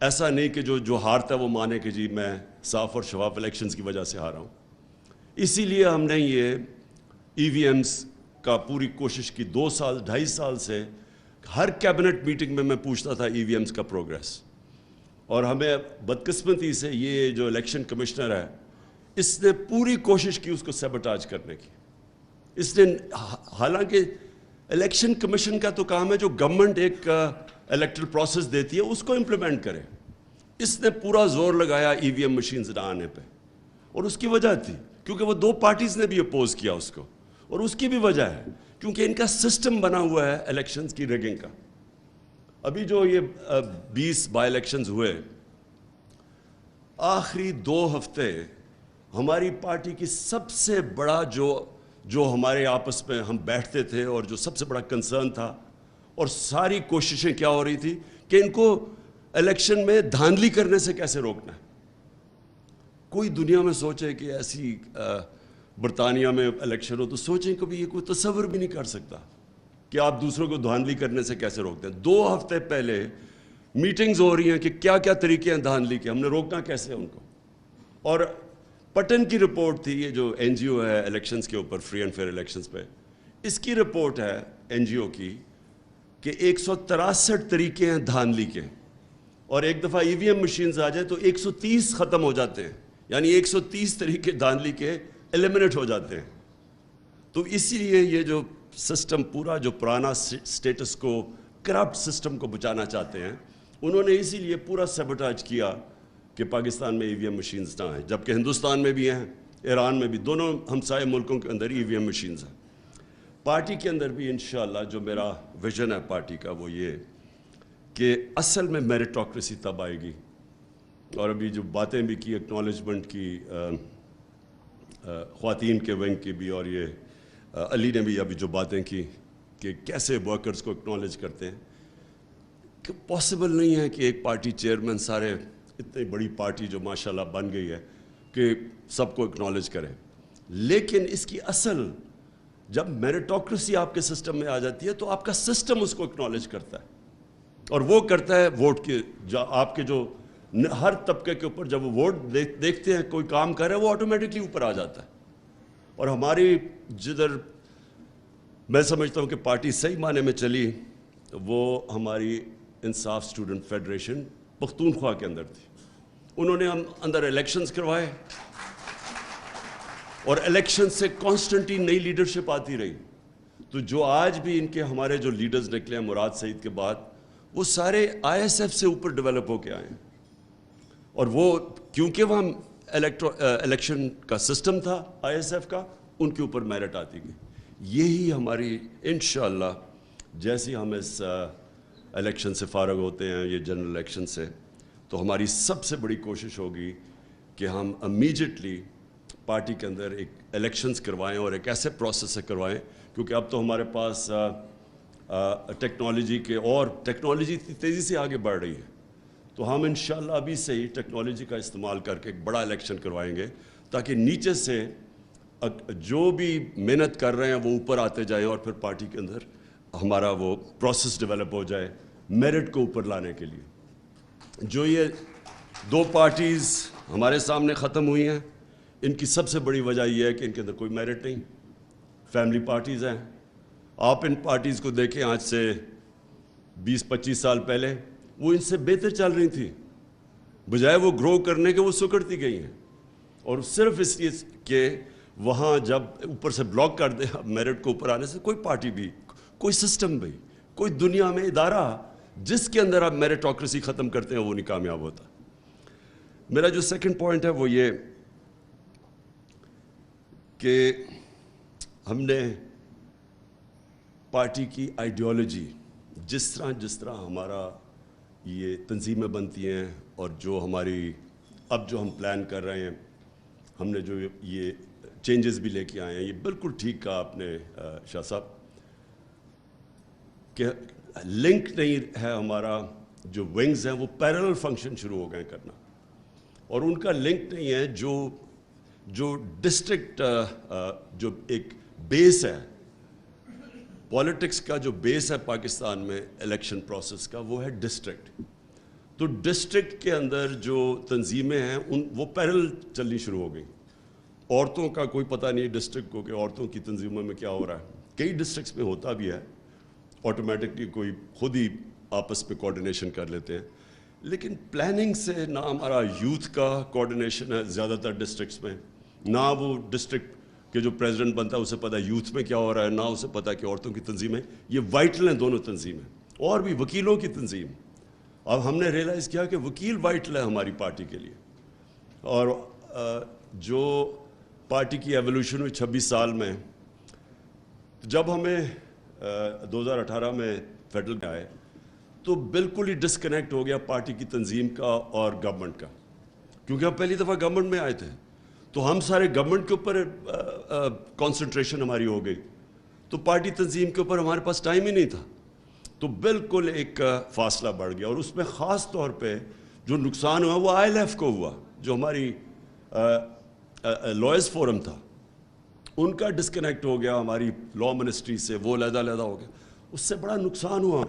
ایسا نہیں کہ جو ہارتا ہے وہ مانے کہ جی میں صاف اور شفاف الیکشنز کی وجہ سے ہارا ہوں. اسی لیے ہم نے یہ ای وی ایمز کا پوری کوشش کی. 2 سال 2.5 سال سے ہر کیبنٹ میٹنگ میں میں پوچھتا تھا ای وی ایمز کا پروگریس. اور ہمیں بدقسمتی سے یہ جو الیکشن کمشنر ہے اس نے پوری کوشش کی اس کو سیبوٹاج کرنے کی. اس نے حالانکہ الیکشن کمیشن کا تو کام ہے جو گورنمنٹ ایک الیکٹرل پروسیس دیتی ہے اس کو امپلیمنٹ کرے. اس نے پورا زور لگایا ای وی ایم مشینز نہ آنے پہ, اور اس کی وجہ تھی کیونکہ وہ 2 پارٹیز نے بھی اپوز کیا اس کو, اور اس کی بھی وجہ ہے کیونکہ ان کا سسٹم بنا ہوا ہے الیکشنز کی ریگنگ کا. ابھی جو یہ 20 بائی الیکشنز ہوئے, آخری 2 ہفتے ہماری پارٹی کی سب سے بڑا جو ہمارے آپس میں ہم بیٹھتے تھے اور جو سب سے بڑا کنسرن تھا اور ساری کوششیں کیا ہو رہی تھی کہ ان کو الیکشن میں دھاندلی کرنے سے کیسے روکنا ہے. کوئی دنیا میں سوچے کہ ایسی برطانیہ میں الیکشن ہو تو سوچیں کبھی یہ کوئی تصور بھی نہیں کر سکتا کہ آپ دوسروں کو دھاندلی کرنے سے کیسے روکتے ہیں. 2 ہفتے پہلے میٹنگز ہو رہی ہیں کہ کیا کیا طریقے ہیں دھاندلی کے, ہم نے روکنا کیسے ان کو. اور پٹن کی رپورٹ تھی, یہ جو این جی او ہے الیکشنز کے اوپر, فری اینڈ فیئر الیکشنز پہ, اس کی رپورٹ ہے این جی او کی کہ 163 طریقے ہیں دھاندلی کے, اور ایک دفعہ ای وی ایم مشینز آ جائے تو 130 ختم ہو جاتے ہیں, یعنی 130 طریقے دھاندلی کے ایلیمنیٹ ہو جاتے ہیں. تو اسی لیے یہ جو سسٹم پورا جو پرانا سٹیٹس کو کرپٹ سسٹم کو بچانا چاہتے ہیں, انہوں نے اسی لیے پورا سیبوٹاج کیا کہ پاکستان میں ای وی ایم مشینز نہ آئیں, جبکہ ہندوستان میں بھی ہیں, ایران میں بھی, دونوں ہمسائے ملکوں کے اندر ای وی ایم مشینز ہیں. پارٹی کے اندر بھی انشاءاللہ جو میرا ویژن ہے پارٹی کا وہ یہ کہ اصل میں میریٹوکریسی تب آئے گی. اور ابھی جو باتیں بھی کی ایکنالجمنٹ کی خواتین کے ونگ کی بھی, اور یہ علی نے بھی ابھی جو باتیں کی کہ کیسے ورکرز کو اکنالج کرتے ہیں, کہ پاسبل نہیں ہے کہ ایک پارٹی چیئرمین سارے اتنی بڑی پارٹی جو ماشاءاللہ بن گئی ہے کہ سب کو اکنالج کرے. لیکن اس کی اصل جب میریٹوکریسی آپ کے سسٹم میں آ جاتی ہے تو آپ کا سسٹم اس کو اکنالج کرتا ہے, اور وہ کرتا ہے ووٹ کے, آپ کے جو ہر طبقے کے اوپر جب وہ ووٹ دیکھتے ہیں کوئی کام کر رہے ہیں وہ آٹومیٹکلی اوپر آ جاتا ہے. اور ہماری جدھر میں سمجھتا ہوں کہ پارٹی صحیح معنی میں چلی وہ ہماری انصاف اسٹوڈنٹ فیڈریشن پختونخوا کے اندر تھی. انہوں نے ہم اندر الیکشنز کروائے, اور الیکشن سے کانسٹنٹلی نئی لیڈرشپ آتی رہی. تو جو آج بھی ان کے ہمارے جو لیڈرز نکلے ہیں مراد سعید کے بعد, وہ سارے آئی ایس ایف سے اوپر ڈیولپ ہو کے آئے ہیں. اور وہ کیونکہ وہاں الیکشن کا سسٹم تھا آئی ایس ایف کا, ان کے اوپر میرٹ آتی گئی. یہی ہماری انشاءاللہ جیسے ہم اس الیکشن سے فارغ ہوتے ہیں, یہ جنرل الیکشن سے, تو ہماری سب سے بڑی کوشش ہوگی کہ ہم امیجیٹلی پارٹی کے اندر ایک الیکشنز کروائیں, اور ایک ایسے پروسیس سے کروائیں, کیونکہ اب تو ہمارے پاس ٹیکنالوجی کے, اور ٹیکنالوجی تیزی سے آگے بڑھ رہی ہے, تو ہم انشاءاللہ ابھی سے ہی ٹیکنالوجی کا استعمال کر کے ایک بڑا الیکشن کروائیں گے, تاکہ نیچے سے جو بھی محنت کر رہے ہیں وہ اوپر آتے جائیں, اور پھر پارٹی کے اندر ہمارا وہ پروسیس ڈیولپ ہو جائے میرٹ کو اوپر لانے کے لیے. جو یہ 2 پارٹیز ہمارے سامنے ختم ہوئی ہیں, ان کی سب سے بڑی وجہ یہ ہے کہ ان کے اندر کوئی میرٹ نہیں, فیملی پارٹیز ہیں. آپ ان پارٹیز کو دیکھیں آج سے 20-25 سال پہلے وہ ان سے بہتر چل رہی تھیں, بجائے وہ گرو کرنے کے وہ سکڑتی گئی ہیں. اور صرف اس لیے کہ وہاں جب اوپر سے بلاک کر دیں میرٹ کو اوپر آنے سے, کوئی پارٹی بھی, کوئی سسٹم بھی, کوئی دنیا میں ادارہ جس کے اندر آپ میریٹوکریسی ختم کرتے ہیں وہ نہیں کامیاب ہوتا. میرا جو سیکنڈ پوائنٹ ہے وہ یہ کہ ہم نے پارٹی کی آئیڈیالوجی جس طرح ہمارا یہ تنظیمیں بنتی ہیں, اور جو ہماری اب جو ہم پلان کر رہے ہیں, ہم نے جو یہ چینجز بھی لے کے آئے ہیں, یہ بالکل ٹھیک کہا آپ نے شاہ صاحب کہ لنک نہیں ہے ہمارا, جو ونگز ہیں وہ پیرلل فنکشن شروع ہو گئے کرنا, اور ان کا لنک نہیں ہے جو ڈسٹرکٹ جو ایک بیس ہے پالیٹکس کا, جو بیس ہے پاکستان میں الیکشن پروسیس کا, وہ ہے ڈسٹرکٹ. تو ڈسٹرکٹ کے اندر جو تنظیمیں ہیں وہ پیرل چلنی شروع ہو گئیں. عورتوں کا کوئی پتہ نہیں ڈسٹرکٹ کو کہ عورتوں کی تنظیموں میں کیا ہو رہا ہے. کئی ڈسٹرکٹس میں ہوتا بھی ہے, آٹومیٹکلی کوئی خود ہی آپس میں کوآرڈینیشن کر لیتے ہیں, لیکن پلاننگ سے نہ ہمارا یوتھ کا کوآرڈینیشن ہے زیادہ تر ڈسٹرکٹس میں, نہ وہ ڈسٹرکٹ کے جو پریزیڈنٹ بنتا ہے اسے پتہ ہے یوتھ میں کیا ہو رہا ہے, نہ اسے پتہ کہ عورتوں کی تنظیمیں یہ وائٹل ہیں دونوں تنظیمیں, اور بھی وکیلوں کی تنظیم. اب ہم نے ریئلائز کیا کہ وکیل وائٹل ہے ہماری پارٹی کے لیے. اور جو پارٹی کی ایولیوشن ہوئی 26 سال میں, جب ہمیں 2018 میں فیڈرل میں آئے تو بالکل ہی ڈسکنیکٹ ہو گیا پارٹی کی تنظیم کا اور گورنمنٹ کا, کیونکہ ہم پہلی دفعہ گورنمنٹ میں آئے تھے تو ہم سارے گورنمنٹ کے اوپر کانسنٹریشن ہماری ہو گئی, تو پارٹی تنظیم کے اوپر ہمارے پاس ٹائم ہی نہیں تھا. تو بالکل ایک فاصلہ بڑھ گیا, اور اس میں خاص طور پہ جو نقصان ہوا وہ ILF کو ہوا, جو ہماری لائرز فورم تھا ان کا ڈسکنیکٹ ہو گیا ہماری لا منسٹری سے, وہ علیحدہ ہو گیا. اس سے بڑا نقصان ہوا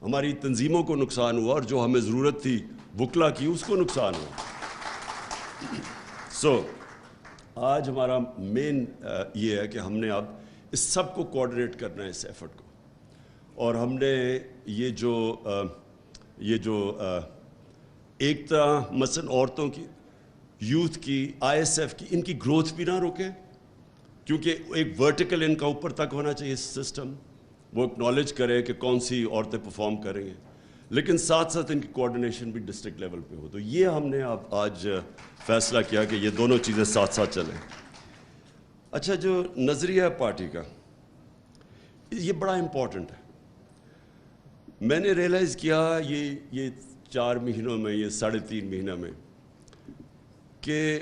ہماری تنظیموں کو, نقصان ہوا, اور جو ہمیں ضرورت تھی وکلا کی اس کو نقصان ہوا. سو آج ہمارا مین یہ ہے کہ ہم نے اب اس سب کو کوآرڈینیٹ کرنا ہے, اس ایفرٹ کو, اور ہم نے یہ جو ایک طرح مثلا عورتوں کی, یوتھ کی, ISF کی, ان کی گروتھ بھی نہ روکیں, کیونکہ ایک ورٹیکل ان کا اوپر تک ہونا چاہیے سسٹم, وہ اکنالج کرے کہ کون سی عورتیں پرفارم کریں گے, لیکن ساتھ ساتھ ان کی کوآرڈینیشن بھی ڈسٹرکٹ لیول پہ ہو. تو یہ ہم نے اب آج فیصلہ کیا کہ یہ دونوں چیزیں ساتھ ساتھ چلیں. اچھا, جو نظریہ ہے پارٹی کا یہ بڑا امپورٹنٹ ہے. میں نے ریئلائز کیا یہ 4 مہینوں میں, یہ 3.5 مہینہ میں, کہ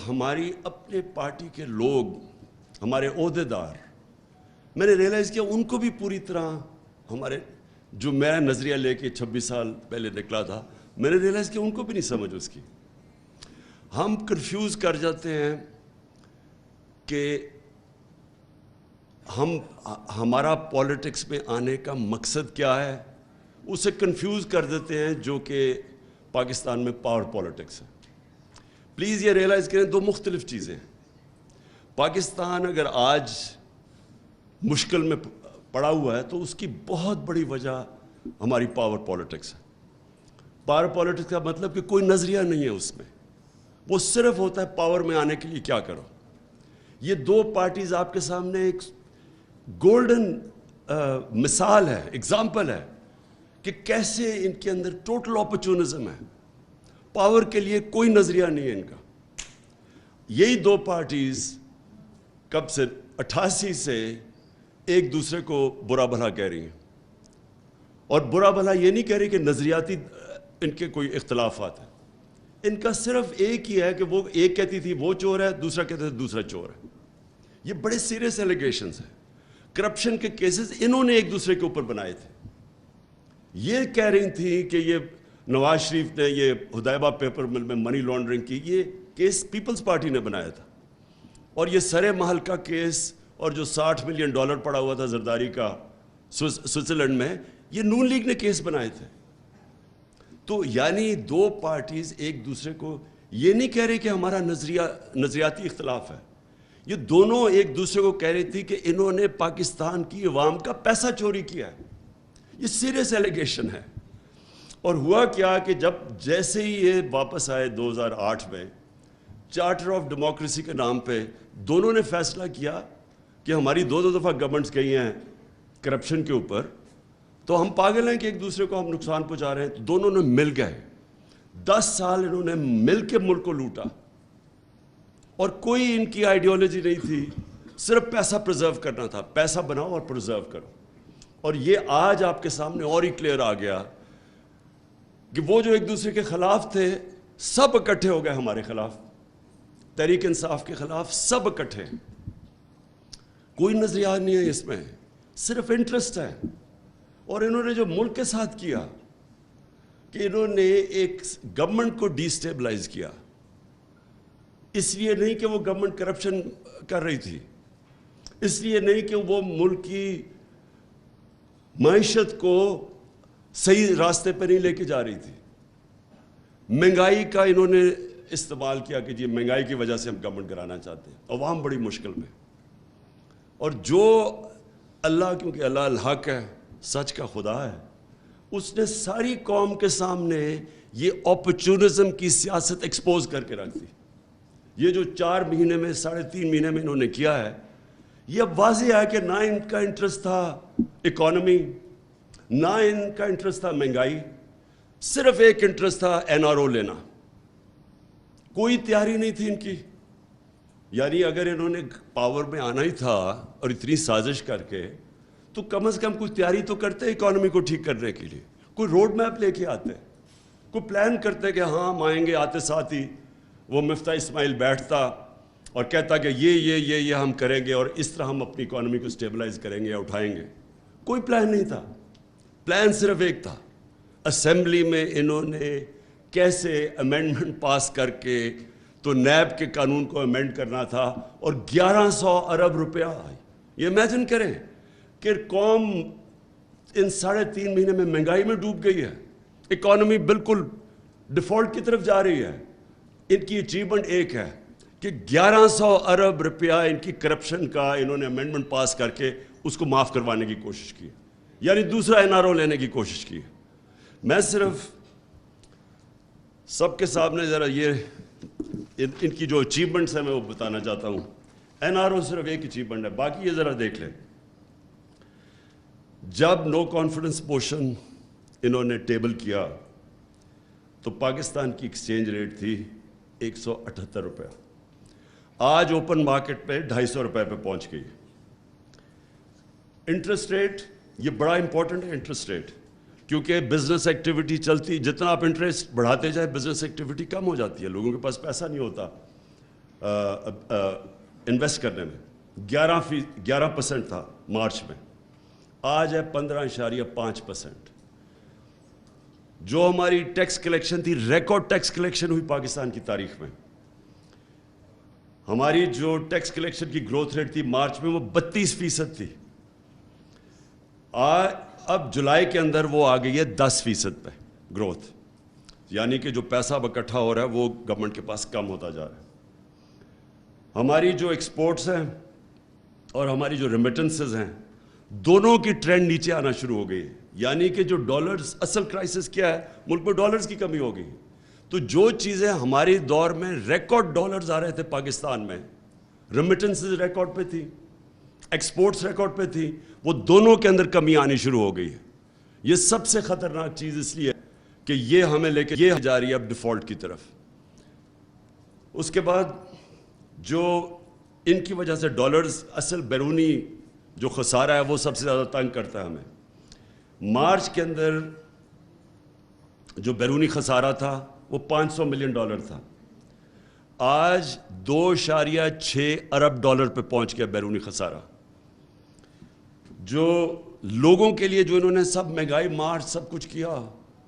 ہماری اپنے پارٹی کے لوگ, ہمارے عہدیدار, میں نے ریئلائز کیا ان کو بھی پوری طرح ہمارے جو میرا نظریہ لے کے 26 سال پہلے نکلا تھا, میں نے ریئلائز کیا ان کو بھی نہیں سمجھ اس کی. ہم کنفیوز کر جاتے ہیں کہ ہمارا پولیٹکس میں آنے کا مقصد کیا ہے, اسے کنفیوز کر دیتے ہیں, جو کہ پاکستان میں پاور پولیٹکس ہے. پلیز یہ ریئلائز کریں, 2 مختلف چیزیں ہیں. پاکستان اگر آج مشکل میں پڑا ہوا ہے تو اس کی بہت بڑی وجہ ہماری پاور پولیٹکس ہے. پاور پولیٹکس کا مطلب کہ کوئی نظریہ نہیں ہے اس میں, وہ صرف ہوتا ہے پاور میں آنے کے لیے کیا کرو. یہ 2 پارٹیز آپ کے سامنے ایک گولڈن مثال ہے, ایگزامپل ہے کہ کیسے ان کے اندر ٹوٹل اپرچونزم ہے, پاور کے لیے کوئی نظریہ نہیں ہے ان کا. یہی 2 پارٹیز کب سے 88 سے ایک دوسرے کو برا بھلا کہہ رہی ہیں, اور برا بھلا یہ نہیں کہہ رہی کہ نظریاتی ان کے کوئی اختلافات ہیں. ان کا صرف ایک ہی ہے کہ وہ ایک کہتی تھی وہ چور ہے, دوسرا کہتا تھا دوسرا چور ہے. یہ بڑے سیریس ایلیگیشنز ہیں. کرپشن کے کیسز انہوں نے ایک دوسرے کے اوپر بنائے تھے. یہ کہہ رہی تھی کہ یہ نواز شریف نے یہ ہدایبہ پیپر مل میں منی لانڈرنگ کی, یہ کیس پیپلز پارٹی نے بنایا تھا. اور یہ سرے محل کا کیس اور جو $60 ملین پڑا ہوا تھا زرداری کا سوئٹزرلینڈ میں, یہ نون لیگ نے کیس بنائے تھے. تو یعنی 2 پارٹیز ایک دوسرے کو یہ نہیں کہہ رہی کہ ہمارا نظریاتی اختلاف ہے, یہ دونوں ایک دوسرے کو کہہ رہی تھی کہ انہوں نے پاکستان کی عوام کا پیسہ چوری کیا ہے. یہ سیریس ایلیگیشن ہے. اور ہوا کیا کہ جیسے ہی یہ واپس آئے 2008 میں, چارٹر آف ڈیموکریسی کے نام پہ دونوں نے فیصلہ کیا کہ ہماری 2 دفعہ گورنمنٹس گئی ہیں کرپشن کے اوپر, تو ہم پاگل ہیں کہ ایک دوسرے کو ہم نقصان پہنچا رہے ہیں. تو دونوں نے مل گئے, 10 سال انہوں نے مل کے ملک کو لوٹا, اور کوئی ان کی آئیڈیالوجی نہیں تھی, صرف پیسہ پرزرو کرنا تھا, پیسہ بناؤ اور پرزرو کرو. اور یہ آج آپ کے سامنے اور ہی کلیئر آ گیا کہ وہ جو ایک دوسرے کے خلاف تھے سب اکٹھے ہو گئے ہمارے خلاف, تحریک انصاف کے خلاف سب اکٹھے. کوئی نظریات نہیں ہے اس میں, صرف انٹرسٹ ہے. اور انہوں نے جو ملک کے ساتھ کیا کہ انہوں نے ایک گورنمنٹ کو ڈی سٹیبلائز کیا, اس لیے نہیں کہ وہ گورنمنٹ کرپشن کر رہی تھی, اس لیے نہیں کہ وہ ملک کی معیشت کو صحیح راستے پہ نہیں لے کے جا رہی تھی. مہنگائی کا انہوں نے استعمال کیا کہ جی مہنگائی کی وجہ سے ہم گورنمنٹ کرانا چاہتے ہیں, عوام بڑی مشکل میں. اور جو اللہ, کیونکہ اللہ الحق ہے, سچ کا خدا ہے, اس نے ساری قوم کے سامنے یہ اپرچونزم کی سیاست ایکسپوز کر کے رکھ دی. یہ جو 4 مہینے میں 3.5 مہینے میں انہوں نے کیا ہے, یہ اب واضح ہے کہ نہ ان کا انٹرسٹ تھا اکانومی, نہ ان کا انٹرسٹ تھا مہنگائی, صرف ایک انٹرسٹ تھا NRO لینا. کوئی تیاری نہیں تھی ان کی. یعنی اگر انہوں نے پاور میں آنا ہی تھا اور اتنی سازش کر کے, تو کم از کم کوئی تیاری تو کرتے اکانومی کو ٹھیک کرنے کے لیے, کوئی روڈ میپ لے کے آتے, کوئی پلان کرتے کہ ہاں ہم آئیں گے. آتے ساتھ ہی وہ مفتاح اسماعیل بیٹھتا اور کہتا کہ یہ ہم کریں گے اور اس طرح ہم اپنی اکانومی کو سٹیبلائز کریں گے یا اٹھائیں گے. کوئی پلان نہیں تھا. پلان صرف ایک تھا, اسمبلی میں انہوں نے کیسے امینڈمنٹ پاس کر کے تو نیب کے قانون کو امینڈ کرنا تھا, اور 1100 ارب روپیہ. یہ امیجن کریں کہ قوم ان 3.5 مہینے میں مہنگائی میں ڈوب گئی ہے, اکانومی بالکل ڈیفالٹ کی طرف جا رہی ہے. ان کی اچیومنٹ ایک ہے کہ 1100 ارب روپیہ ان کی کرپشن کا انہوں نے امینڈمنٹ پاس کر کے اس کو معاف کروانے کی کوشش کی, یعنی دوسرا NRO لینے کی کوشش کی. میں صرف سب کے سامنے ذرا یہ ان کی جو اچیومنٹس ہیں میں وہ بتانا چاہتا ہوں. NRO صرف ایک اچیومنٹ ہے, باقی یہ ذرا دیکھ لیں. جب نو کانفیڈنس موشن انہوں نے ٹیبل کیا تو پاکستان کی ایکسچینج ریٹ تھی 178 روپیہ. آج اوپن مارکیٹ پہ 250 روپے پہ پہنچ گئی. انٹرسٹ ریٹ, یہ بڑا امپورٹنٹ ہے انٹرسٹ ریٹ, کیونکہ بزنس ایکٹیویٹی چلتی, جتنا آپ انٹرسٹ بڑھاتے جائے بزنس ایکٹیویٹی کم ہو جاتی ہے, لوگوں کے پاس پیسہ نہیں ہوتا انویسٹ کرنے میں. 11% تھا مارچ میں, آج ہے 15.5%. جو ہماری ٹیکس کلیکشن تھی, ریکارڈ ٹیکس کلیکشن ہوئی پاکستان کی تاریخ میں. ہماری جو ٹیکس کلیکشن کی گروتھ ریٹ تھی مارچ میں وہ 32% تھی. اب جولائی کے اندر وہ آ گئی ہے 10% پہ گروتھ, یعنی کہ جو پیسہ اب اکٹھا ہو رہا ہے وہ گورنمنٹ کے پاس کم ہوتا جا رہا ہے. ہماری جو ایکسپورٹس ہیں اور ہماری جو ریمیٹنسز ہیں, دونوں کی ٹرینڈ نیچے آنا شروع ہو گئی ہے. یعنی کہ جو ڈالرز, اصل کرائسس کیا ہے, ملک میں ڈالرز کی کمی ہو گئی. تو جو چیزیں ہماری دور میں ریکارڈ ڈالرز آ رہے تھے پاکستان میں, ریمیٹنسز ریکارڈ پہ تھی, ایکسپورٹس ریکارڈ پہ تھی, وہ دونوں کے اندر کمی آنی شروع ہو گئی ہے. یہ سب سے خطرناک چیز اس لیے کہ یہ ہمیں لے کے یہ جا رہی ہے اب ڈیفالٹ کی طرف. اس کے بعد جو ان کی وجہ سے ڈالرز, اصل بیرونی جو خسارہ ہے وہ سب سے زیادہ تنگ کرتا ہے ہمیں. مارچ کے اندر جو بیرونی خسارہ تھا وہ $500 ملین تھا, آج 2.6 ارب ڈالر پہ پہنچ گیا بیرونی خسارہ. جو لوگوں کے لیے جو انہوں نے سب مہنگائی مارچ سب کچھ کیا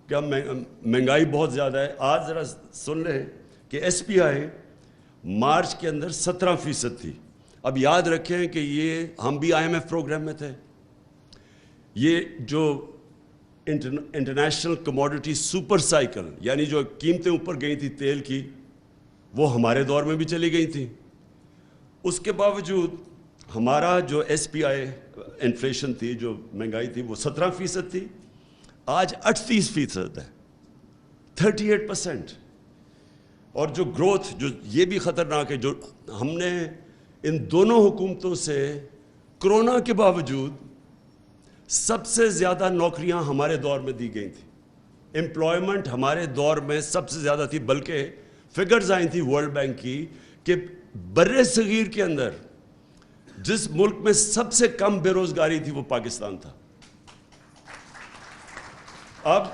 کہ مہنگائی بہت زیادہ ہے. آج ذرا سن لیں کہ SPI مارچ کے اندر 17% تھی. اب یاد رکھیں کہ یہ ہم بھی IMF پروگرام میں تھے. یہ جو انٹرنیشنل کموڈٹی سپر سائیکل, یعنی جو قیمتیں اوپر گئی تھی تیل کی, وہ ہمارے دور میں بھی چلی گئی تھیں. اس کے باوجود ہمارا جو SPI انفلیشن تھی, جو مہنگائی تھی, وہ 17% تھی, آج 38% ہے, 38%. اور جو گروتھ, جو یہ بھی خطرناک ہے, جو ہم نے ان دونوں حکومتوں سے کرونا کے باوجود سب سے زیادہ نوکریاں ہمارے دور میں دی گئی تھیں. امپلائمنٹ ہمارے دور میں سب سے زیادہ تھی, بلکہ فگرز آئی تھی ورلڈ بینک کی کہ بر صغیر کے اندر جس ملک میں سب سے کم بے روزگاری تھی وہ پاکستان تھا. اب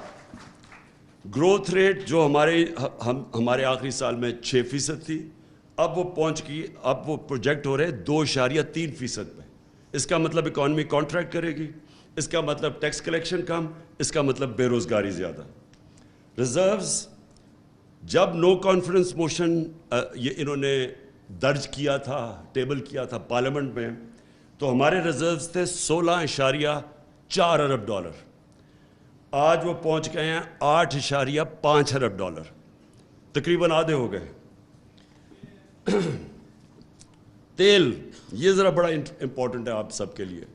گروتھ ریٹ جو ہمارے آخری سال میں 6% تھی, اب وہ پہنچ گئی, اب وہ پروجیکٹ ہو رہے 2.3% پہ. اس کا مطلب اکانومی کانٹریکٹ کرے گی, اس کا مطلب ٹیکس کلیکشن کم, اس کا مطلب بے روزگاری زیادہ. ریزروز جب نو کانفیڈنس موشن یہ انہوں نے درج کیا تھا, ٹیبل کیا تھا پارلیمنٹ میں, تو ہمارے ریزروز تھے 16.4 ارب ڈالر. آج وہ پہنچ گئے ہیں 8.5 ارب ڈالر، تقریباً آدھے ہو گئے۔ تیل، یہ ذرا بڑا امپورٹنٹ ہے آپ سب کے لیے،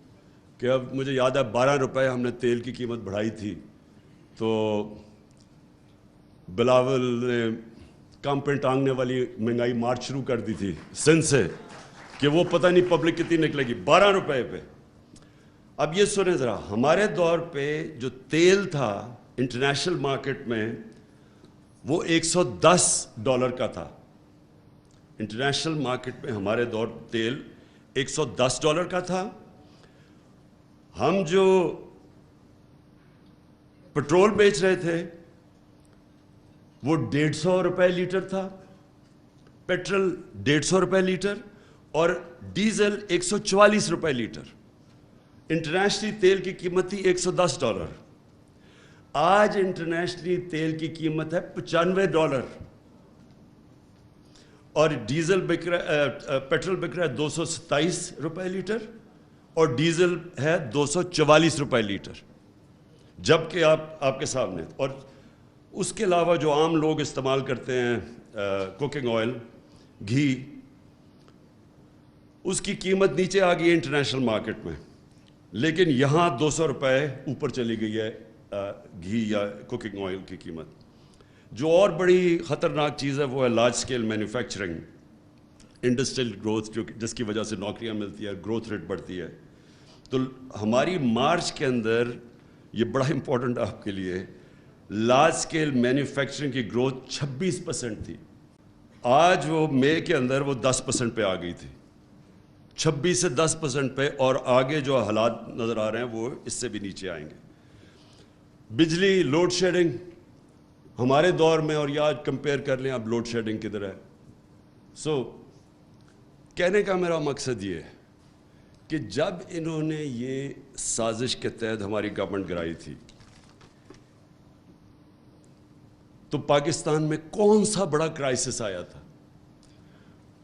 کہ اب مجھے یاد ہے 12 روپے ہم نے تیل کی قیمت بڑھائی تھی، تو بلاول نے کم پہ ٹانگنے والی مہنگائی مارچ شروع کر دی تھی سندھ سے، کہ وہ پتہ نہیں پبلک کتنی نکلے گی، 12 روپے پہ۔ اب یہ سنیں ذرا، ہمارے دور پہ جو تیل تھا انٹرنیشنل مارکیٹ میں وہ $110 کا تھا۔ انٹرنیشنل مارکیٹ میں ہمارے دور تیل $110 کا تھا۔ ہم جو پٹرول بیچ رہے تھے وہ 150 روپے لیٹر تھا، پیٹرول 150 روپے لیٹر، اور ڈیزل 144 روپے لیٹر۔ انٹرنیشنلی تیل کی قیمت تھی $110۔ آج انٹرنیشنلی تیل کی قیمت ہے $95، اور ڈیزل بک رہا، پیٹرول بک رہا ہے 227 روپے لیٹر، اور ڈیزل ہے 244 روپے لیٹر، جبکہ آپ کے سامنے۔ اور اس کے علاوہ جو عام لوگ استعمال کرتے ہیں کوکنگ آئل، گھی، اس کی قیمت نیچے آ گئی ہے انٹرنیشنل مارکیٹ میں، لیکن یہاں 200 روپے اوپر چلی گئی ہے گھی یا کوکنگ آئل کی قیمت۔ جو اور بڑی خطرناک چیز ہے وہ ہے large scale manufacturing, industrial growth, جس کی وجہ سے نوکریاں ملتی ہے، گروتھ ریٹ بڑھتی ہے۔ تو ہماری مارچ کے اندر، یہ بڑا امپورٹنٹ ہے آپ کے لیے، لارج اسکیل مینوفیکچرنگ کی گروتھ 26% تھی، آج وہ مئی کے اندر وہ 10% پہ آ گئی تھی، 26 سے 10% پہ، اور آگے جو حالات نظر آ رہے ہیں وہ اس سے بھی نیچے آئیں گے۔ بجلی لوڈ شیڈنگ ہمارے دور میں اور یہ آج کمپیئر کر لیں اب لوڈ شیڈنگ کدھر ہے۔ کہنے کا میرا مقصد یہ ہے کہ جب انہوں نے یہ سازش کے تحت ہماری گورنمنٹ گرائی تھی تو پاکستان میں کون سا بڑا کرائسس آیا تھا؟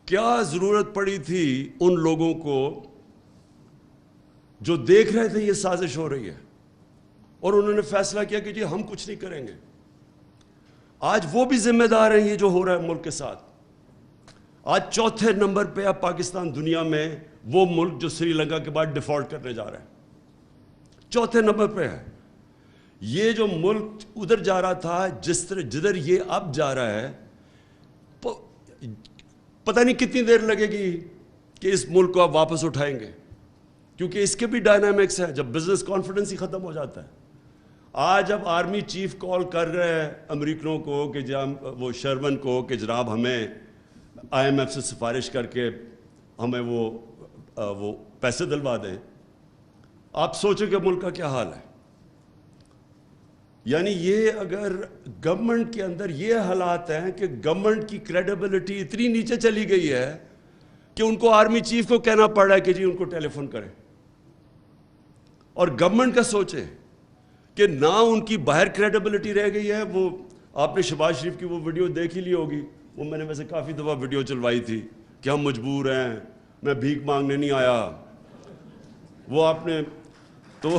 کیا ضرورت پڑی تھی ان لوگوں کو جو دیکھ رہے تھے یہ سازش ہو رہی ہے، اور انہوں نے فیصلہ کیا کہ جی ہم کچھ نہیں کریں گے۔ آج وہ بھی ذمہ دار ہیں یہ جو ہو رہا ہے ملک کے ساتھ۔ آج چوتھے نمبر پہ اب پاکستان دنیا میں وہ ملک جو سری لنکا کے بعد ڈیفالٹ کرنے جا رہا ہے، چوتھے نمبر پہ ہے۔ یہ جو ملک ادھر جا رہا تھا، جدھر یہ اب جا رہا ہے، پتہ نہیں کتنی دیر لگے گی کہ اس ملک کو آپ واپس اٹھائیں گے، کیونکہ اس کے بھی ڈائنامکس ہیں۔ جب بزنس کانفیڈنس ہی ختم ہو جاتا ہے، آج اب آرمی چیف کال کر رہے ہیں امریکنوں کو کہ وہ شرمن کو کہ جناب ہمیں IMF سے سفارش کر کے ہمیں وہ پیسے دلوا دیں۔ آپ سوچیں کہ ملک کا کیا حال ہے۔ یعنی یہ اگر گورنمنٹ کے اندر یہ حالات ہیں کہ گورنمنٹ کی کریڈیبلٹی اتنی نیچے چلی گئی ہے کہ ان کو آرمی چیف کو کہنا پڑ رہا ہے کہ جی ان کو ٹیلی فون کریں، اور گورنمنٹ کا سوچیں کہ نہ ان کی باہر کریڈیبلٹی رہ گئی ہے۔ وہ آپ نے شہباز شریف کی وہ ویڈیو دیکھ ہی لی ہوگی، وہ میں نے ویسے کافی دفعہ ویڈیو چلوائی تھی کہ ہم مجبور ہیں، میں بھیک مانگنے نہیں آیا۔ وہ آپ نے تو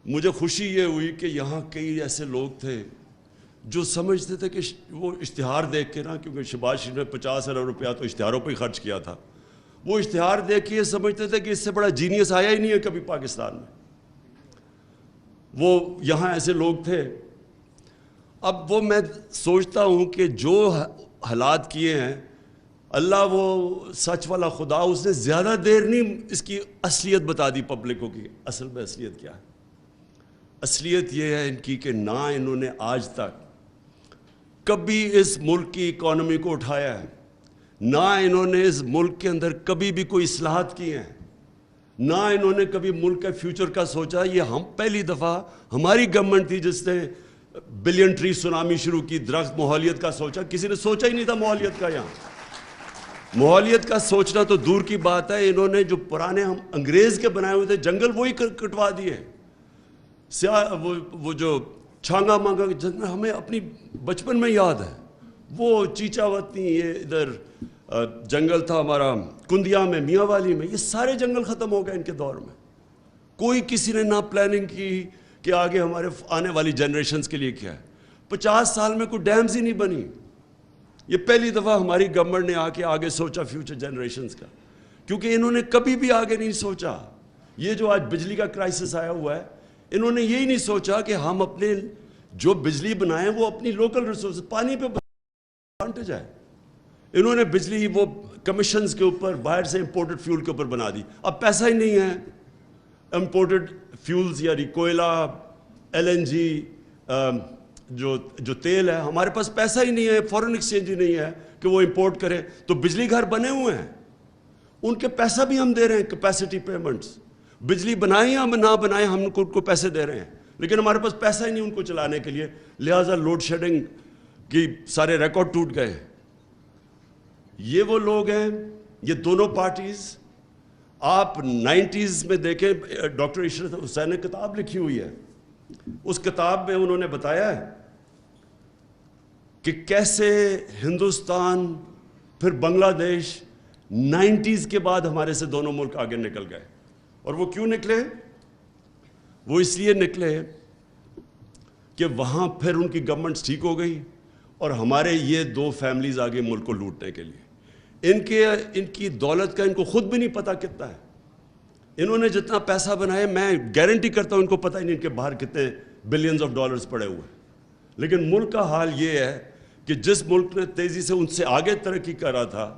مجھے خوشی یہ ہوئی کہ یہاں کئی ایسے لوگ تھے جو سمجھتے تھے کہ وہ اشتہار دیکھ کے نا، کیونکہ شہباز شریف نے 50 ارب روپیہ تو اشتہاروں پہ ہی خرچ کیا تھا، وہ اشتہار دیکھ کے یہ سمجھتے تھے کہ اس سے بڑا جینیس آیا ہی نہیں ہے کبھی پاکستان میں۔ وہ یہاں ایسے لوگ تھے۔ اب وہ میں سوچتا ہوں کہ جو حالات کیے ہیں، اللہ وہ سچ والا خدا، اس نے زیادہ دیر نہیں اس کی اصلیت بتا دی پبلک کو کہ اصل میں اصلیت کیا ہے۔ اصلیت یہ ہے ان کی کہ نہ انہوں نے آج تک کبھی اس ملک کی اکانومی کو اٹھایا ہے، نہ انہوں نے اس ملک کے اندر کبھی بھی کوئی اصلاحات کی ہیں، نہ انہوں نے کبھی ملک کے فیوچر کا سوچا۔ یہ ہم پہلی دفعہ ہماری گورنمنٹ تھی جس نے بلین ٹری سونامی شروع کی، درخت ماحولیت کا سوچا، کسی نے سوچا ہی نہیں تھا ماحولیت کا۔ یہاں ماحولیت کا سوچنا تو دور کی بات ہے، انہوں نے جو پرانے ہم انگریز کے بنائے ہوئے تھے جنگل وہی کٹوا دیے۔ وہ جو چھانگا مانگا جنگل ہمیں اپنی بچپن میں یاد ہے، وہ چیچا وطنی، یہ ادھر جنگل تھا ہمارا کندیا میں، میاں والی میں، یہ سارے جنگل ختم ہو گئے ان کے دور میں. کوئی کسی نے نہ پلاننگ کی کہ آگے ہمارے آنے والی جنریشنز کے لیے کیا ہے. 50 سال میں کوئی ڈیمز ہی نہیں بنی. یہ پہلی دفعہ ہماری گورنمنٹ نے آ کے آگے سوچا فیوچر جنریشنز کا، کیونکہ انہوں نے کبھی بھی آگے نہیں سوچا. یہ جو آج بجلی کا کرائسس آیا ہوا ہے، انہوں نے یہی نہیں سوچا کہ ہم اپنے جو بجلی بنائیں وہ اپنی لوکل ریسورس پانی پہ ایڈوانٹیج ہے. انہوں نے بجلی وہ کمیشنز کے اوپر باہر سے امپورٹڈ فیول کے اوپر بنا دی. اب پیسہ ہی نہیں ہے امپورٹڈ فیولز یعنی کوئلہ، LNG، جو تیل ہے، ہمارے پاس پیسہ ہی نہیں ہے، فورن ایکسچینج ہی نہیں ہے کہ وہ امپورٹ کریں. تو بجلی گھر بنے ہوئے ہیں، ان کے پیسہ بھی ہم دے رہے ہیں، کیپیسٹی پیمنٹس. بجلی بنائیں یا نہ بنائیں ہم ان کو پیسے دے رہے ہیں، لیکن ہمارے پاس پیسہ ہی نہیں ان کو چلانے کے لیے. لہٰذا لوڈ شیڈنگ کی سارے ریکارڈ ٹوٹ گئے. یہ وہ لوگ ہیں، یہ دونوں پارٹیز. آپ 90s میں دیکھیں، ڈاکٹر عشرت حسین نے کتاب لکھی ہوئی ہے. اس کتاب میں انہوں نے بتایا ہے کہ کیسے ہندوستان پھر بنگلہ دیش 90s کے بعد ہمارے سے دونوں ملک آگے نکل گئے. اور وہ کیوں نکلے؟ وہ اس لیے نکلے کہ وہاں پھر ان کی گورنمنٹس ٹھیک ہو گئی اور ہمارے یہ دو فیملیز آگے ملک کو لوٹنے کے لیے. ان کی دولت کا ان کو خود بھی نہیں پتا کتنا ہے. انہوں نے جتنا پیسہ بنایا، میں گارنٹی کرتا ہوں ان کو پتہ ہی نہیں ان کے باہر کتنے بلینز آف ڈالرز پڑے ہوئے. لیکن ملک کا حال یہ ہے کہ جس ملک نے تیزی سے ان سے آگے ترقی کرا تھا،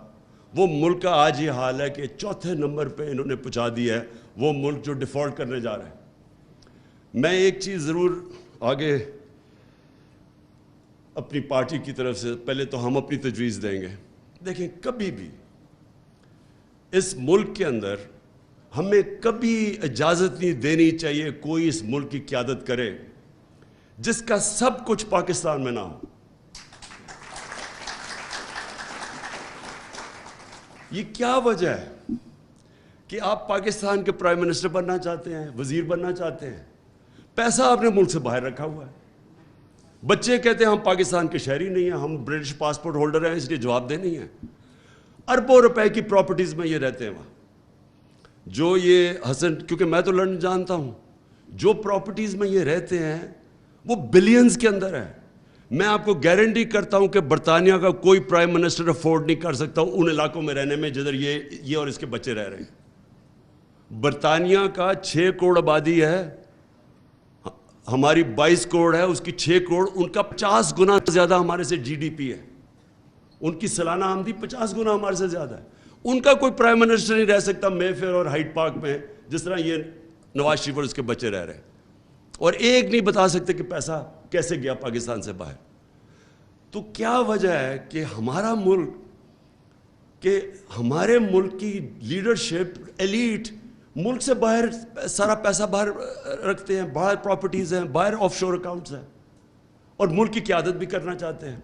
وہ ملک کا آج یہ حال ہے کہ 4تھے نمبر پہ انہوں نے پہنچا دیا ہے وہ ملک جو ڈیفالٹ کرنے جا رہا ہے. میں ایک چیز ضرور آگے اپنی پارٹی کی طرف سے، پہلے تو ہم اپنی تجویز دیں گے. دیکھیں، کبھی بھی اس ملک کے اندر ہمیں کبھی اجازت نہیں دینی چاہیے کوئی اس ملک کی قیادت کرے جس کا سب کچھ پاکستان میں نہ ہو. یہ کیا وجہ ہے کہ آپ پاکستان کے پرائم منسٹر بننا چاہتے ہیں، وزیر بننا چاہتے ہیں، پیسہ آپ نے ملک سے باہر رکھا ہوا ہے. بچے کہتے ہیں ہم پاکستان کے شہری نہیں ہیں، ہم برٹش پاسپورٹ ہولڈر ہیں، اس لیے جواب دہ نہیں ہیں. اربوں روپے کی پراپرٹیز میں یہ رہتے ہیں وہاں. جو یہ حسن، کیونکہ میں تو لندن جانتا ہوں، جو پراپرٹیز میں یہ رہتے ہیں وہ بلینز کے اندر ہے. میں آپ کو گارنٹی کرتا ہوں کہ برطانیہ کا کوئی پرائم منسٹر افورڈ نہیں کر سکتا ان علاقوں میں رہنے میں جدھر یہ اور اس کے بچے رہ رہے ہیں. برطانیہ کا 6 کروڑ آبادی ہے، ہماری 22 کروڑ ہے، اس کی 6 کروڑ، ان کا 50 گنا زیادہ ہمارے سے GDP ہے. ان کی سالانہ آمدنی 50 گنا ہمارے سے زیادہ ہے. ان کا کوئی پرائم منسٹر نہیں رہ سکتا مے فیئر اور ہائیڈ پارک میں جس طرح یہ نواز شریف اور اس کے بچے رہ رہے ہیں. اور ایک نہیں بتا سکتے کہ پیسہ کیسے گیا پاکستان سے باہر. تو کیا وجہ ہے کہ ہمارا ملک، کہ ہمارے ملک کی لیڈرشپ، ایلیٹ ملک سے باہر سارا پیسہ باہر رکھتے ہیں، باہر پراپرٹیز ہیں، باہر آف شور اکاؤنٹس ہیں، اور ملک کی قیادت بھی کرنا چاہتے ہیں.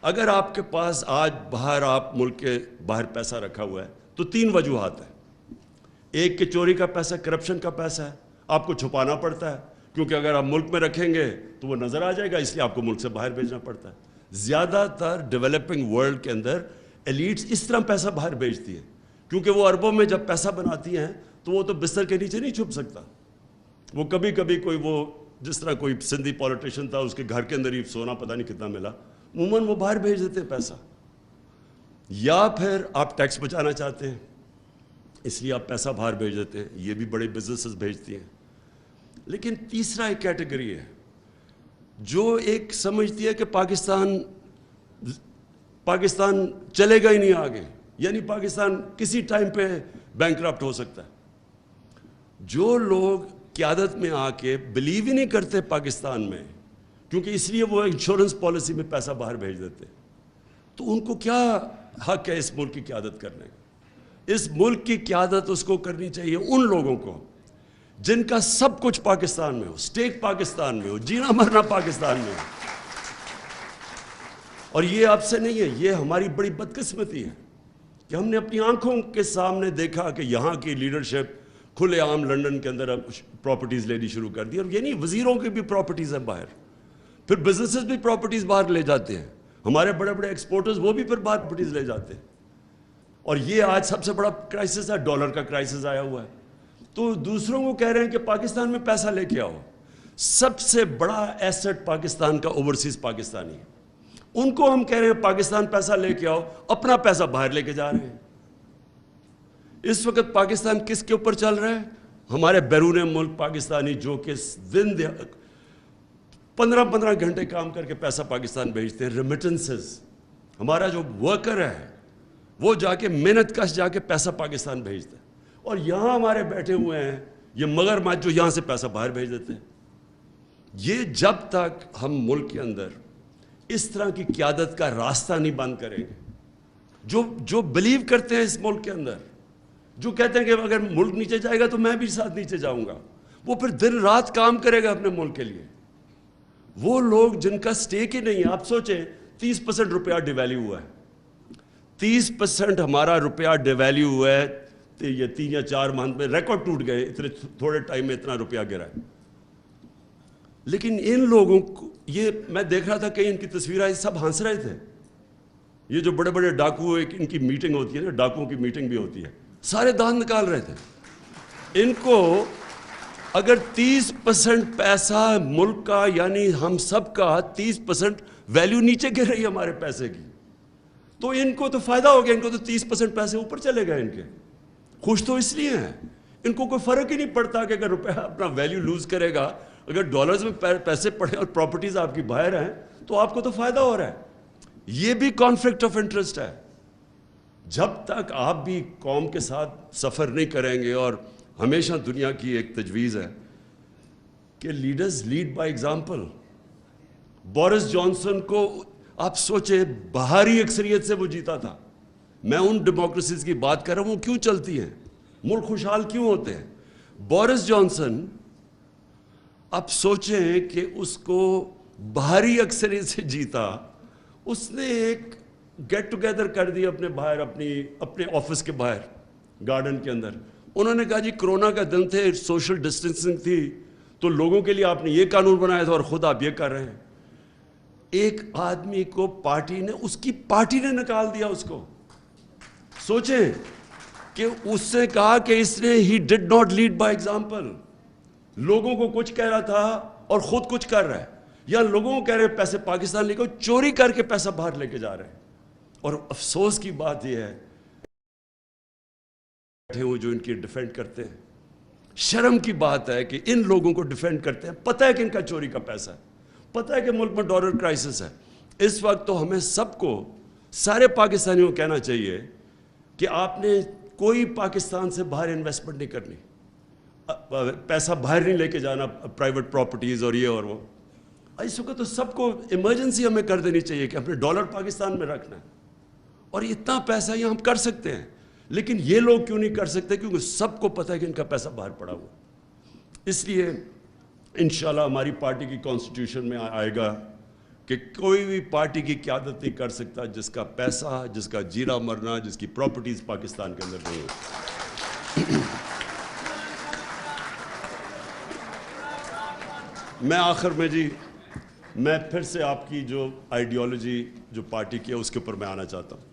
اگر آپ کے پاس آج باہر، آپ ملک کے باہر پیسہ رکھا ہوا ہے تو 3 وجوہات ہیں. ایک کہ چوری کا پیسہ، کرپشن کا پیسہ ہے، آپ کو چھپانا پڑتا ہے کیونکہ اگر آپ ملک میں رکھیں گے تو وہ نظر آ جائے گا، اس لیے آپ کو ملک سے باہر بھیجنا پڑتا ہے. زیادہ تر ڈیولپنگ ورلڈ کے اندر ایلیٹس اس طرح پیسہ باہر بھیجتی ہے کیونکہ وہ اربوں میں جب پیسہ بناتی ہیں تو وہ تو بستر کے نیچے نہیں چھپ سکتا. وہ کبھی کبھی کوئی، وہ جس طرح کوئی سندھی پولیٹیشین تھا، اس کے گھر کے اندر ہی سونا پتہ نہیں کتنا ملا، عموماً وہ باہر بھیج دیتے ہیں پیسہ. یا پھر آپ ٹیکس بچانا چاہتے ہیں اس لیے آپ پیسہ باہر بھیج دیتے ہیں، یہ بھی بڑے بزنسز بھیجتی ہیں. لیکن تیسرا ایک کیٹیگری ہے جو ایک سمجھتی ہے کہ پاکستان چلے گا ہی نہیں آگے، یعنی پاکستان کسی ٹائم پہ بینکرپٹ ہو سکتا ہے. جو لوگ قیادت میں آ کے بلیو ہی نہیں کرتے پاکستان میں، کیونکہ اس لیے وہ انشورنس پالیسی میں پیسہ باہر بھیج دیتے، تو ان کو کیا حق ہے اس ملک کی قیادت کرنے کا؟ اس ملک کی قیادت اس کو کرنی چاہیے ان لوگوں کو جن کا سب کچھ پاکستان میں ہو، سٹیک پاکستان میں ہو، جینا مرنا پاکستان میں ہو. اور یہ آپ سے نہیں ہے، یہ ہماری بڑی بدقسمتی ہے کہ ہم نے اپنی آنکھوں کے سامنے دیکھا کہ یہاں کی لیڈرشپ کھلے عام لندن کے اندر پراپرٹیز لینی شروع کر دی. اور یہ نہیں، وزیروں کی بھی پراپرٹیز ہیں باہر، پھر بزنسز بھی پراپرٹیز باہر لے جاتے ہیں. ہمارے بڑے بڑے ایکسپورٹرز وہ بھی پھر باہر پراپرٹیز لے جاتے ہیں. اور یہ آج سب سے بڑا کرائسس ہے، ڈالر کا کرائسس آیا ہوا ہے. تو دوسروں کو کہہ رہے ہیں کہ پاکستان میں پیسہ لے کے آؤ. سب سے بڑا ایسٹ پاکستان کا اوورسیز پاکستانی ہے. ان کو ہم کہہ رہے ہیں پاکستان پیسہ لے کے آؤ، اپنا پیسہ باہر لے کے جا رہے ہیں. اس وقت پاکستان کس کے اوپر چل رہا ہے؟ ہمارے بیرون ملک پاکستانی جو کہ دن 15 گھنٹے کام کر کے پیسہ پاکستان بھیجتے ہیں. ریمیٹنسز، ہمارا جو ورکر ہے وہ جا کے محنت کش جا کے پیسہ پاکستان بھیجتا ہے. اور یہاں ہمارے بیٹھے ہوئے ہیں یہ مگر ماج جو یہاں سے پیسہ باہر بھیج دیتے ہیں. یہ جب تک ہم ملک کے اندر اس طرح کی قیادت کا راستہ نہیں بند کریں گے، جو بلیو کرتے ہیں اس ملک کے اندر، جو کہتے ہیں کہ اگر ملک نیچے جائے گا تو میں بھی ساتھ نیچے جاؤں گا، وہ پھر دن رات کام کرے گا اپنے ملک کے لیے. وہ لوگ جن کا سٹیک ہی نہیں ہے. آپ سوچیں 30% روپیہ ڈیویلیو ہوا ہے، 30% ہمارا روپیہ ڈیویلیو ہوا ہے. یہ 3 یا 4 ماہ میں ریکارڈ ٹوٹ گئے، اتنے تھوڑے ٹائم میں اتنا روپیہ گرا ہے. لیکن ان لوگوں کو یہ میں دیکھ رہا تھا کہ ان کی تصویر آئی، سب ہنس رہے تھے. یہ جو بڑے بڑے ڈاکو، ان کی میٹنگ ہوتی ہے نا، ڈاکوؤں کی میٹنگ بھی ہوتی ہے، سارے دانت نکال رہے تھے. ان کو اگر 30% پیسہ ملک کا یعنی ہم سب کا 30% ویلیو نیچے گر رہی ہے ہمارے پیسے کی، تو ان کو تو فائدہ ہو گیا. ان کو تو 30% پیسے اوپر چلے گئے. ان کے خوش تو اس لیے ہیں، ان کو کوئی فرق ہی نہیں پڑتا کہ اگر روپیہ اپنا ویلیو لوز کرے گا، اگر ڈالرز میں پیسے پڑے اور پراپرٹیز آپ کی باہر ہیں تو آپ کو تو فائدہ ہو رہا ہے. یہ بھی کانفلکٹ آف انٹرسٹ ہے. جب تک آپ بھی قوم کے ساتھ سفر نہیں کریں گے، اور ہمیشہ دنیا کی ایک تجویز ہے کہ leaders lead by example. Boris Johnson کو آپ سوچیں بھاری اکثریت سے وہ جیتا تھا. میں ان ڈیموکریسیز کی بات کر رہا ہوں، وہ کیوں چلتی ہیں، ملک خوشحال کیوں ہوتے ہیں. بورس جانسن آپ سوچیں کہ اس کو بھاری اکثریت سے جیتا. اس نے ایک گیٹ ٹوگیدر کر دی اپنے باہر، اپنے آفس کے باہر گارڈن کے اندر. انہوں نے کہا جی کرونا کا دن تھے، سوشل ڈسٹینسنگ تھی، تو لوگوں کے لیے آپ نے یہ قانون بنایا تھا اور خود آپ یہ کر رہے ہیں. ایک آدمی کو پارٹی نے، اس کی پارٹی نے نکال دیا اس کو. سوچیں کہ اس سے کہا کہ اس نے ہی did not lead by example. لوگوں کو کچھ کہہ رہا تھا اور خود کچھ کر رہا ہے. یا لوگوں کو کہہ رہے ہیں پیسے پاکستان لے کے، چوری کر کے پیسہ باہر لے کے جا رہے ہیں. اور افسوس کی بات یہ ہے جو ان کی ڈیفینڈ کرتے ہیں، شرم کی بات ہے کہ ان لوگوں کو ڈیفینڈ کرتے ہیں. پتہ ہے کہ ان کا چوری کا پیسہ ہے، پتہ ہے کہ ملک میں ڈالر کرائسس ہے. اس وقت تو ہمیں سب کو، سارے پاکستانیوں کو کہنا چاہیے کہ آپ نے کوئی پاکستان سے باہر انویسٹمنٹ نہیں کرنی، پیسہ باہر نہیں لے کے جانا، پرائیویٹ پراپرٹیز اور یہ اور وہ. اس وقت تو سب کو ایمرجنسی ہمیں کر دینی چاہیے کہ اپنے ڈالر پاکستان میں رکھنا ہے. اور اتنا پیسہ یہ ہم کر سکتے ہیں، لیکن یہ لوگ کیوں نہیں کر سکتے؟ کیونکہ سب کو پتہ ہے کہ ان کا پیسہ باہر پڑا ہوا. اس لیے انشاءاللہ ہماری پارٹی کی کانسٹیٹیوشن میں آئے گا کہ کوئی بھی پارٹی کی قیادت نہیں کر سکتا جس کا پیسہ، جس کا جینا مرنا، جس کی پراپرٹیز پاکستان کے اندر نہیں ہے. میں آخر میں جی، میں پھر سے آپ کی جو آئیڈیالوجی جو پارٹی کی ہے اس کے اوپر میں آنا چاہتا ہوں.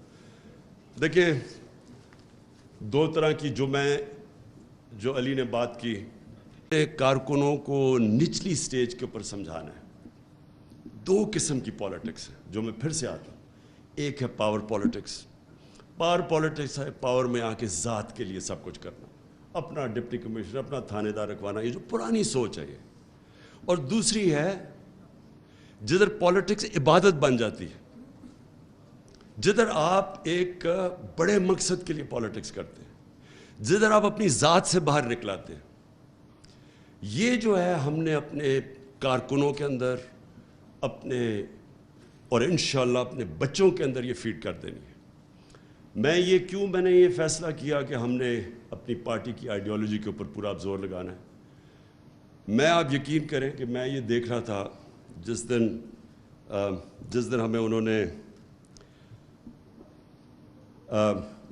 دیکھیں 2 طرح کی جو علی نے بات کی، کارکنوں کو نچلی سٹیج کے اوپر سمجھانا ہے. 2 قسم کی پالیٹکس ہے جو میں پھر سے آتا ہوں. ایک ہے پاور پالیٹکس. پاور پالیٹکس ہے پاور میں آ کے ذات کے لیے سب کچھ کرنا، اپنا ڈپٹی کمشنر، اپنا تھانے دار رکھوانا. یہ جو پرانی سوچ ہے یہ. اور دوسری ہے جدھر پالیٹکس عبادت بن جاتی ہے، جدھر آپ ایک بڑے مقصد کے لیے پالیٹکس کرتے ہیں، جدھر آپ اپنی ذات سے باہر نکلاتے ہیں. یہ جو ہے ہم نے اپنے کارکنوں کے اندر، اپنے اور انشاءاللہ اپنے بچوں کے اندر یہ فیڈ کر دینی ہے. میں نے یہ فیصلہ کیا کہ ہم نے اپنی پارٹی کی آئیڈیالوجی کے اوپر پورا زور لگانا ہے. میں آپ یقین کریں کہ میں یہ دیکھ رہا تھا جس دن ہمیں انہوں نے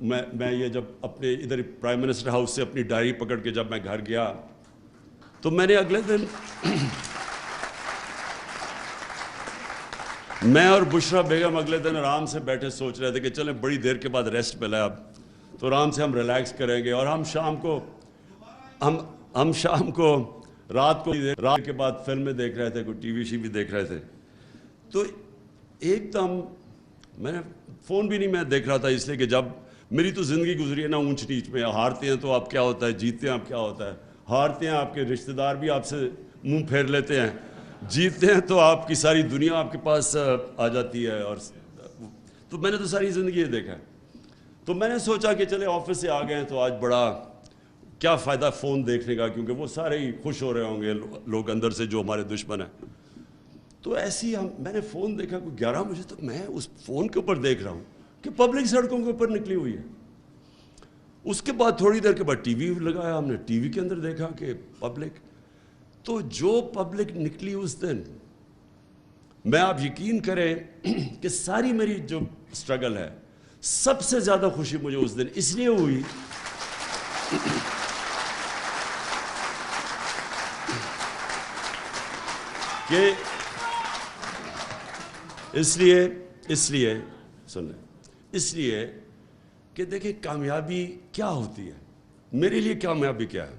میں یہ جب اپنے ادھر پرائم منسٹر ہاؤس سے اپنی ڈائری پکڑ کے جب میں گھر گیا تو میں نے اگلے دن میں اور بشرا بیگم اگلے دن آرام سے بیٹھے سوچ رہے تھے کہ چلیں بڑی دیر کے بعد ریسٹ ملا ہے اب تو آرام سے ہم ریلیکس کریں گے. اور ہم شام کو رات کے بعد فلمیں دیکھ رہے تھے, کوئی ٹی وی بھی دیکھ رہے تھے. تو ایک دم میں نے فون بھی نہیں میں دیکھ رہا تھا, اس لیے کہ جب میری تو زندگی گزری ہے نا اونچ نیچ میں. ہارتے ہیں تو آپ کیا ہوتا ہے, جیتتے ہیں آپ کیا ہوتا ہے. ہارتے ہیں آپ کے رشتہ دار بھی آپ سے منہ پھیر لیتے ہیں, جیتتے ہیں تو آپ کی ساری دنیا آپ کے پاس آ جاتی ہے. اور تو میں نے تو ساری زندگی یہ دیکھا ہے. تو میں نے سوچا کہ چلے آفس سے آ گئے ہیں تو آج بڑا کیا فائدہ فون دیکھنے کا, کیونکہ وہ سارے ہی خوش ہو رہے ہوں گے لوگ اندر سے جو ہمارے دشمن ہیں. تو ایسی میں نے فون دیکھا کوئی 11 بجے تک. میں اس فون کے اوپر دیکھ رہا ہوں کہ پبلک سڑکوں کے اوپر نکلی ہوئی ہے. اس کے بعد تھوڑی دیر کے بعد ٹی وی لگایا ہم نے, ٹی وی کے اندر دیکھا کہ پبلک, تو جو پبلک نکلی اس دن, میں آپ یقین کریں کہ ساری میری جو سٹرگل ہے, سب سے زیادہ خوشی مجھے اس دن اس لیے ہوئی کہ اس لیے کہ دیکھیں کامیابی کیا ہوتی ہے. میرے لیے کامیابی کیا ہے؟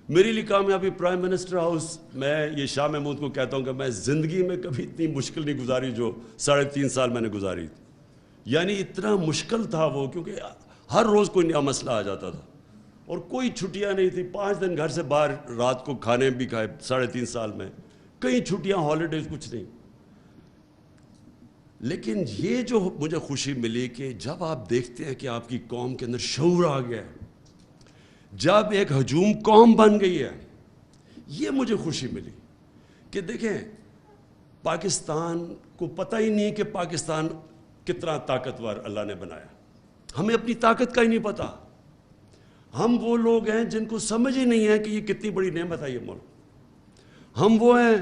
میرے لیے کامیابی پرائم منسٹر ہاؤس. میں یہ شاہ محمود کو کہتا ہوں کہ میں زندگی میں کبھی اتنی مشکل نہیں گزاری جو 3.5 سال میں نے گزاری تھی. یعنی اتنا مشکل تھا وہ, کیونکہ ہر روز کوئی نیا مسئلہ آ جاتا تھا اور کوئی چھٹیاں نہیں تھی. 5 دن گھر سے باہر, رات کو کھانے بھی کھائے 3.5 سال میں, کئی چھٹیاں, ہالیڈیز کچھ نہیں. لیکن یہ جو مجھے خوشی ملی کہ جب آپ دیکھتے ہیں کہ آپ کی قوم کے اندر شعور آ گیا ہے, جب ایک ہجوم قوم بن گئی ہے, یہ مجھے خوشی ملی کہ دیکھیں پاکستان کو پتہ ہی نہیں کہ پاکستان کتنا طاقتور اللہ نے بنایا. ہمیں اپنی طاقت کا ہی نہیں پتا. ہم وہ لوگ ہیں جن کو سمجھ ہی نہیں ہے کہ یہ کتنی بڑی نعمت ہے یہ ملک. ہم وہ ہیں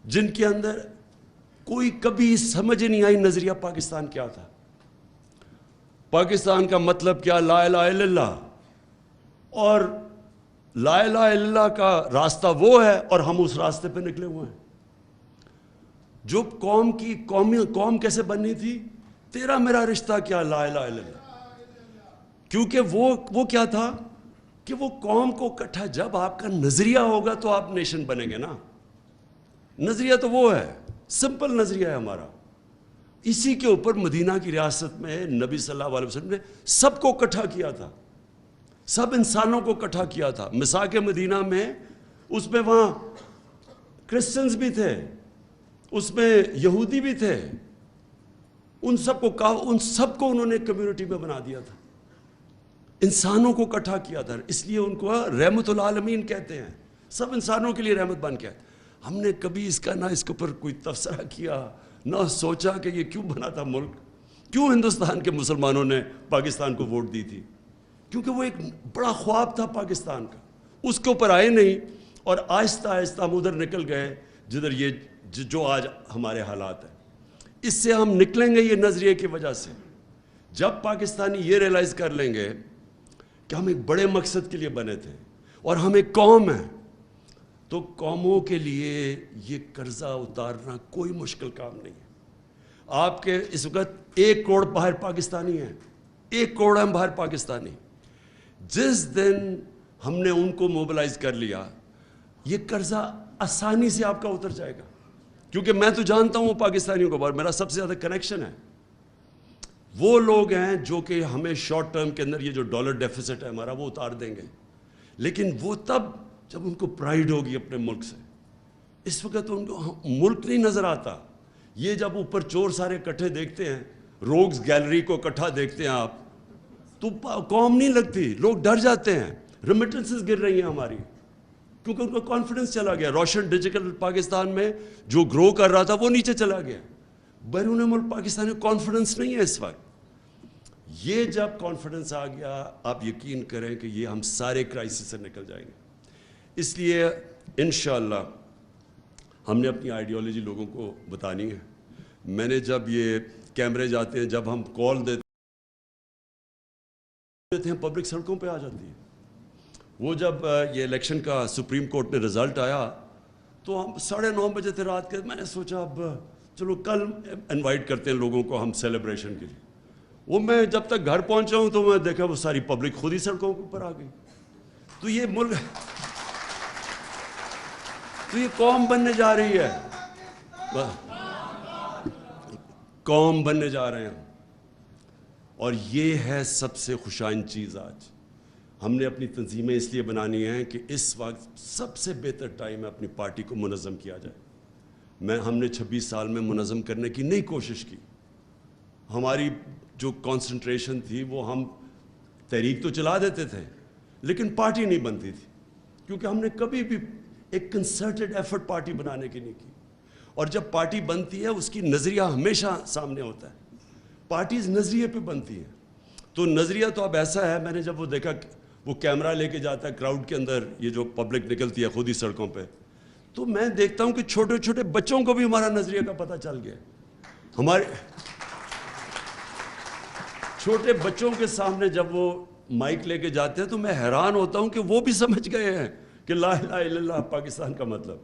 جن کے اندر کوئی کبھی سمجھ نہیں آئی نظریہ پاکستان کیا تھا. پاکستان کا مطلب کیا, لا الہ الا اللہ. اور لا الہ الا اللہ کا راستہ وہ ہے اور ہم اس راستے پہ نکلے ہوئے ہیں. جو قوم کیسے بننی تھی, تیرا میرا رشتہ کیا, لا الہ الا اللہ. کیونکہ وہ کیا تھا کہ وہ قوم کو اکٹھا, جب آپ کا نظریہ ہوگا تو آپ نیشن بنیں گے نا. نظریہ تو وہ ہے, سمپل نظریہ ہے ہمارا. اسی کے اوپر مدینہ کی ریاست میں نبی صلی اللہ علیہ وسلم نے سب کو اکٹھا کیا تھا, سب انسانوں کو اکٹھا کیا تھا. مساق مدینہ میں, اس میں وہاں کرسچنز بھی تھے, اس میں یہودی بھی تھے, ان سب کو انہوں نے کمیونٹی میں بنا دیا تھا, انسانوں کو اکٹھا کیا تھا. اس لیے ان کو رحمت العالمین کہتے ہیں, سب انسانوں کے لیے رحمت بن کے. ہم نے کبھی اس کے اوپر کوئی تبصرہ کیا, نہ سوچا کہ یہ کیوں بنا تھا ملک, کیوں ہندوستان کے مسلمانوں نے پاکستان کو ووٹ دی تھی. کیونکہ وہ ایک بڑا خواب تھا پاکستان کا, اس کے اوپر آئے نہیں, اور آہستہ آہستہ ہم ادھر نکل گئے جدھر یہ جو آج ہمارے حالات ہیں. اس سے ہم نکلیں گے یہ نظریے کی وجہ سے, جب پاکستانی یہ ریلائز کر لیں گے کہ ہم ایک بڑے مقصد کے لیے بنے تھے اور ہم ایک قوم ہیں. تو قوموں کے لیے یہ قرضہ اتارنا کوئی مشکل کام نہیں ہے. آپ کے اس وقت 1 کروڑ باہر پاکستانی ہیں, 1 کروڑ ہم باہر پاکستانی. جس دن ہم نے ان کو موبلائز کر لیا, یہ قرضہ آسانی سے آپ کا اتر جائے گا. کیونکہ میں تو جانتا ہوں پاکستانیوں کو, میرا سب سے زیادہ کنیکشن ہے. وہ لوگ ہیں جو کہ ہمیں شارٹ ٹرم کے اندر یہ جو ڈالر ڈیفیسٹ ہے ہمارا, وہ اتار دیں گے. لیکن وہ تب جب ان کو پرائیڈ ہوگی اپنے ملک سے. اس وقت ان کو ملک نہیں نظر آتا. یہ جب اوپر چور سارے اکٹھے دیکھتے ہیں, روگز گیلری کو اکٹھا دیکھتے ہیں آپ, تو قوم نہیں لگتی, لوگ ڈر جاتے ہیں. ریمیٹنسز گر رہی ہیں ہماری, کیونکہ ان کو کانفیڈنس چلا گیا. روشن ڈیجیٹل پاکستان میں جو گرو کر رہا تھا وہ نیچے چلا گیا. بیرون ملک پاکستان میں کانفیڈنس نہیں ہے اس وقت. یہ جب کانفیڈنس آ گیا, آپ یقین کریں کہ یہ ہم سارے کرائسس سے نکل جائیں گے. اس لیے انشاءاللہ ہم نے اپنی آئیڈیالوجی لوگوں کو بتانی ہے. میں نے جب یہ کیمرے جاتے ہیں, جب ہم کال دیتے ہیں, پبلک سڑکوں پہ آ جاتی ہے. وہ جب یہ الیکشن کا سپریم کورٹ میں رزلٹ آیا تو ہم 9:30 بجے تھے رات کے. میں نے سوچا اب چلو کل انوائٹ کرتے ہیں لوگوں کو ہم سیلیبریشن کے لیے. وہ میں جب تک گھر پہنچا ہوں تو میں دیکھا وہ ساری پبلک خود ہی سڑکوں کے اوپر آ گئی. تو یہ ملک، تو یہ قوم بننے جا رہی ہے، قوم بننے جا رہے ہیں. اور یہ ہے سب سے خوشائن چیز. آج ہم نے اپنی تنظیمیں اس لیے بنانی ہیں کہ اس وقت سب سے بہتر ٹائم ہے اپنی پارٹی کو منظم کیا جائے. ہم نے 26 سال میں منظم کرنے کی نہیں کوشش کی. ہماری جو کانسنٹریشن تھی وہ ہم تحریک تو چلا دیتے تھے لیکن پارٹی نہیں بنتی تھی، کیونکہ ہم نے کبھی بھی ایک کنسرٹڈ ایفرٹ پارٹی بنانے کی نہیں کی. اور جب پارٹی بنتی ہے اس کی نظریہ ہمیشہ سامنے ہوتا ہے. پارٹیز نظریے پہ بنتی ہیں. تو نظریہ تو اب ایسا ہے، میں نے جب وہ دیکھا وہ کیمرہ لے کے جاتا ہے کراؤڈ کے اندر، یہ جو پبلک نکلتی ہے خود ہی سڑکوں پہ، تو میں دیکھتا ہوں کہ چھوٹے چھوٹے بچوں کو بھی ہمارا نظریہ کا پتہ چل گیا. ہمارے چھوٹے بچوں کے سامنے جب وہ مائک لے کے جاتے ہیں تو میں حیران ہوتا ہوں کہ وہ بھی سمجھ گئے ہیں کہ لا الہ الا اللہ پاکستان کا مطلب.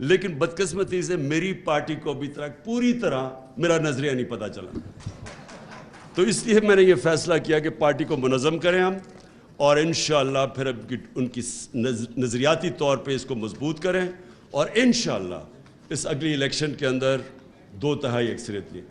لیکن بدقسمتی سے میری پارٹی کو ابھی تک پوری طرح میرا نظریہ نہیں پتہ چلا. تو اس لیے میں نے یہ فیصلہ کیا کہ پارٹی کو منظم کریں ہم، اور انشاءاللہ پھر ان کی نظریاتی طور پہ اس کو مضبوط کریں، اور انشاءاللہ اس اگلی الیکشن کے اندر 2/3 اکثریت لیں.